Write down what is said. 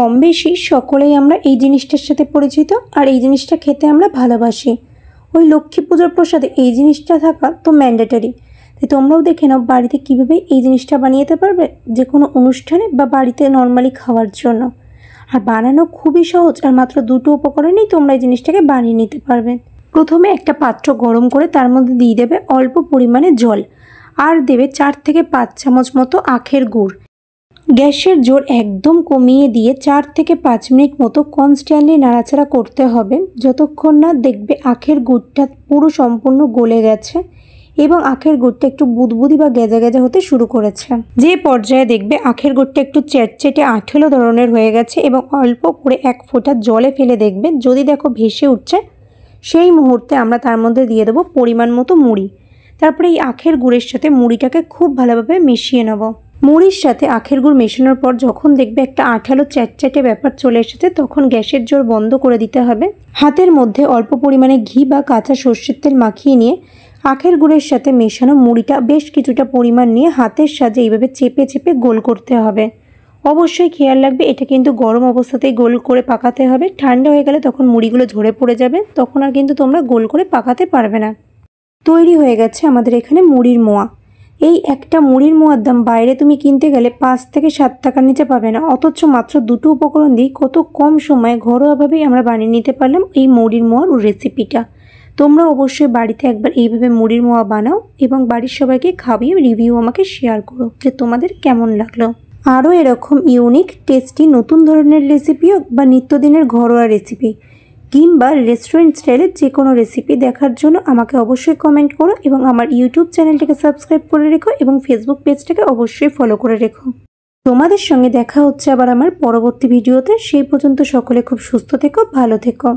কম বেশি সকলেই আমরা এই জিনিসটার সাথে পরিচিত আর এই জিনিসটা খেতে আমরা ভালোবাসি। ওই লক্ষ্মী পুজোর প্রসাদে এই জিনিসটা থাকা তো ম্যান্ডেটরি। তাই তোমরাও দেখে নাও বাড়িতে কীভাবে এই জিনিসটা বানিয়ে পারবে যে কোনো অনুষ্ঠানে বা বাড়িতে নর্মালি খাওয়ার জন্য। আর বানানো খুবই সহজ আর মাত্র 2টো উপকরণেই তোমরা এই জিনিসটাকে বানিয়ে নিতে পারবে। প্রথমে একটা পাত্র গরম করে তার মধ্যে দিয়ে দেবে অল্প পরিমাণে জল আর দেবে 4 থেকে 5 চামচ মতো আখের গুড়। গ্যাসের জোর একদম কমিয়ে দিয়ে 4 থেকে 5 মিনিট মতো কনস্ট্যান্টলি নাড়াচাড়া করতে হবে যতক্ষণ না দেখবে আখের গুড়টা পুরো সম্পূর্ণ গলে গেছে এবং আখের গুড়টা একটু বুদবুদি বা গেজা গেজা হতে শুরু করেছে। যে পর্যায়ে দেখবে আখের গুড়টা একটু চেটচেটে আঠেলো ধরনের হয়ে গেছে এবং অল্প করে 1 ফোঁটা জলে ফেলে দেখবে যদি দেখো ভেসে উঠছে, সেই মুহূর্তে আমরা তার মধ্যে দিয়ে দেবো পরিমাণ মতো মুড়ি। তারপরে এই আখের গুড়ের সাথে মুড়িটাকে খুব ভালোভাবে মিশিয়ে নেব। মুড়ির সাথে আখের গুড় মেশানোর পর যখন দেখবে একটা আঠালো চ্যাটচ্যাটে ব্যাপার চলে এসেছে তখন গ্যাসের জোর বন্ধ করে দিতে হবে। হাতের মধ্যে অল্প পরিমাণে ঘি বা কাঁচা সর্ষের তেল মাখিয়ে নিয়ে আখের গুড়ের সাথে মেশানো মুড়িটা বেশ কিছুটা পরিমাণ নিয়ে হাতের সাহায্যে এইভাবে চেপে চেপে গোল করতে হবে। অবশ্যই খেয়াল রাখবে এটা কিন্তু গরম অবস্থাতেই গোল করে পাকাতে হবে। ঠান্ডা হয়ে গেলে তখন মুড়িগুলো ঝরে পড়ে যাবে, তখন আর কিন্তু তোমরা গোল করে পাকাতে পারবে না। তৈরি হয়ে গেছে আমাদের এখানে মুড়ির মোয়া। এই একটা মুড়ির মোয়ার দাম বাইরে তুমি কিনতে গেলে 5 থেকে 7 টাকার নিচে পাবে না, অথচ মাত্র 2টো উপকরণ দিয়ে কত কম সময়ে ঘরোয়াভাবেই আমরা বানিয়ে নিতে পারলাম এই মুড়ির মোয়ার রেসিপিটা। তোমরা অবশ্যই বাড়িতে একবার এইভাবে মুড়ির মোয়া বানাও এবং বাড়ির সবাইকে খাবিয়ে রিভিউ আমাকে শেয়ার করো যে তোমাদের কেমন লাগলো। আরও এরকম ইউনিক টেস্টি নতুন ধরনের রেসিপি হোক বা নিত্যদিনের ঘরোয়া রেসিপি কিংবা রেস্টুরেন্ট স্টাইলের যে কোনো রেসিপি দেখার জন্য আমাকে অবশ্যই কমেন্ট করো এবং আমার ইউটিউব চ্যানেলটাকে সাবস্ক্রাইব করে রেখো এবং ফেসবুক পেজটাকে অবশ্যই ফলো করে রেখো। তোমাদের সঙ্গে দেখা হচ্ছে আবার আমার পরবর্তী ভিডিওতে। সেই পর্যন্ত সকলে খুব সুস্থ থেকো, ভালো থেকো।